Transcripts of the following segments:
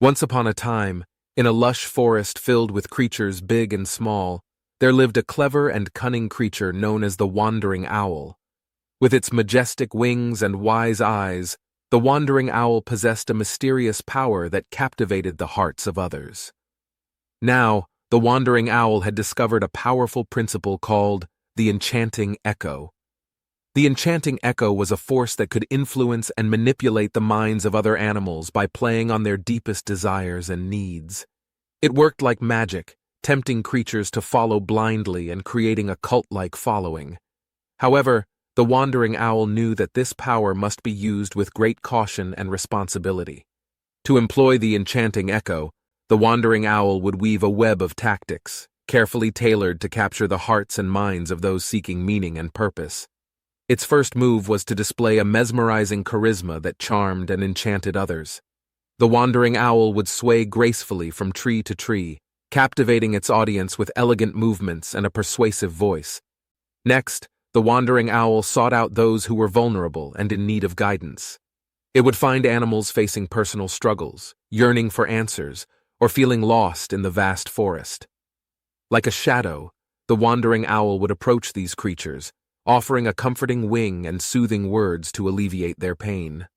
Once upon a time, in a lush forest filled with creatures big and small, there lived a clever and cunning creature known as the wandering owl. With its majestic wings and wise eyes, the wandering owl possessed a mysterious power that captivated the hearts of others. Now, the wandering owl had discovered a powerful principle called the Enchanting Echo. The Enchanting Echo was a force that could influence and manipulate the minds of other animals by playing on their deepest desires and needs. It worked like magic, tempting creatures to follow blindly and creating a cult-like following. However, the wandering owl knew that this power must be used with great caution and responsibility. To employ the Enchanting Echo, the wandering owl would weave a web of tactics, carefully tailored to capture the hearts and minds of those seeking meaning and purpose. Its first move was to display a mesmerizing charisma that charmed and enchanted others. The wandering owl would sway gracefully from tree to tree, captivating its audience with elegant movements and a persuasive voice. Next, the wandering owl sought out those who were vulnerable and in need of guidance. It would find animals facing personal struggles, yearning for answers, or feeling lost in the vast forest. Like a shadow, the wandering owl would approach these creatures, offering a comforting wing and soothing words to alleviate their pain.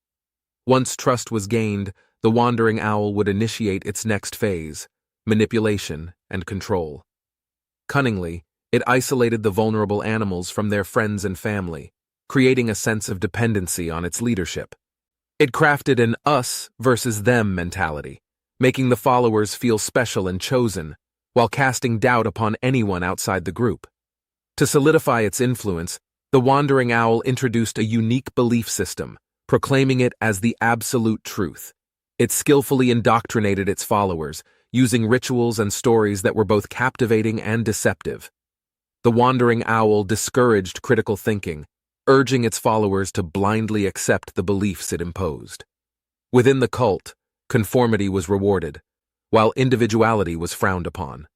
Once trust was gained, the wandering owl would initiate its next phase, manipulation and control. Cunningly, it isolated the vulnerable animals from their friends and family, creating a sense of dependency on its leadership. It crafted an us versus them mentality, making the followers feel special and chosen, while casting doubt upon anyone outside the group. To solidify its influence, the wandering owl introduced a unique belief system, proclaiming it as the absolute truth. It skillfully indoctrinated its followers, using rituals and stories that were both captivating and deceptive. The wandering owl discouraged critical thinking, urging its followers to blindly accept the beliefs it imposed. Within the cult, conformity was rewarded, while individuality was frowned upon.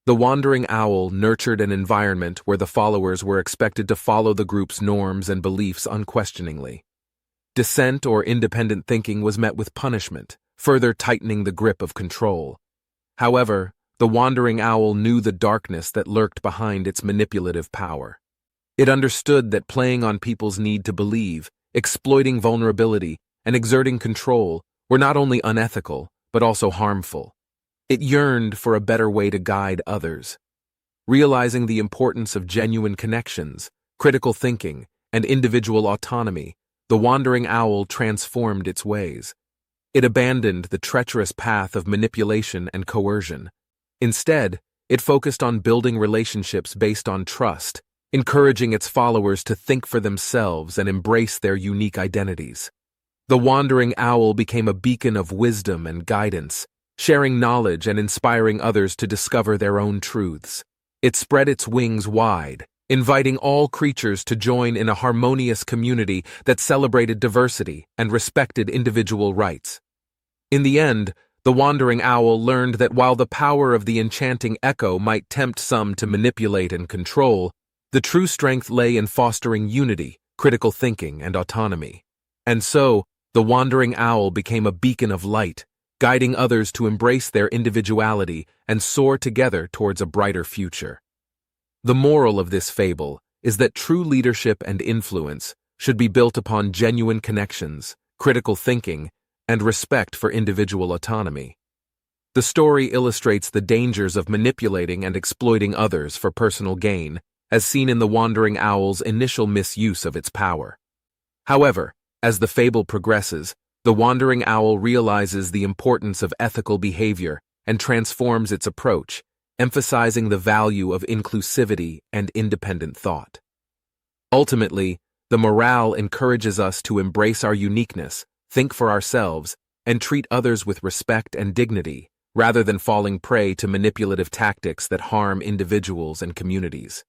The wandering owl nurtured an environment where the followers were expected to follow the group's norms and beliefs unquestioningly. Dissent or independent thinking was met with punishment, further tightening the grip of control. However, the wandering owl knew the darkness that lurked behind its manipulative power. It understood that playing on people's need to believe, exploiting vulnerability, and exerting control were not only unethical, but also harmful. It yearned for a better way to guide others. Realizing the importance of genuine connections, critical thinking, and individual autonomy, the wandering owl transformed its ways. It abandoned the treacherous path of manipulation and coercion. Instead, it focused on building relationships based on trust, encouraging its followers to think for themselves and embrace their unique identities. The wandering owl became a beacon of wisdom and guidance, sharing knowledge and inspiring others to discover their own truths. It spread its wings wide, inviting all creatures to join in a harmonious community that celebrated diversity and respected individual rights. In the end, the wandering owl learned that while the power of the Enchanting Echo might tempt some to manipulate and control, the true strength lay in fostering unity, critical thinking, and autonomy. And so, the wandering owl became a beacon of light, guiding others to embrace their individuality and soar together towards a brighter future. The moral of this fable is that true leadership and influence should be built upon genuine connections, critical thinking, and respect for individual autonomy. The story illustrates the dangers of manipulating and exploiting others for personal gain, as seen in the wandering owl's initial misuse of its power. However, as the fable progresses, the wandering owl realizes the importance of ethical behavior and transforms its approach, emphasizing the value of inclusivity and independent thought. Ultimately, the morale encourages us to embrace our uniqueness, think for ourselves, and treat others with respect and dignity, rather than falling prey to manipulative tactics that harm individuals and communities.